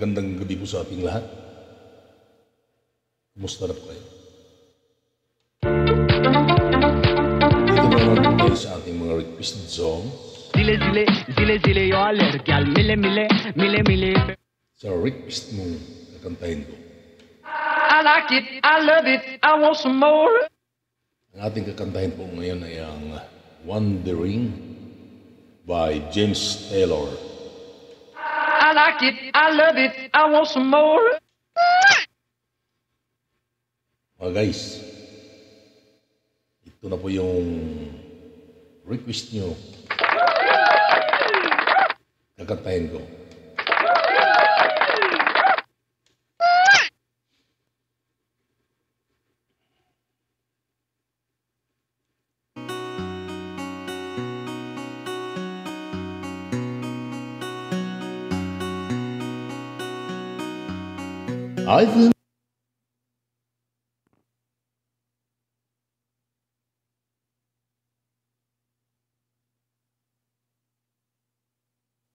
Magandang gabi po sa ating lahat. Kumusta na po kayo? Dito naman po tayo sa ating mga requested songs. Zile zile, zile zile, yo alergial, mile mile, mile mile. Sa request mong kakantahin ko. I like it, I love it, I want some more. Ang ating kakantahin po ngayon ay ang Wandering by James Taylor. I like it, I love it, I want some more. Mga guys, ito na po yung request nyo. Kakantahin ko. I've been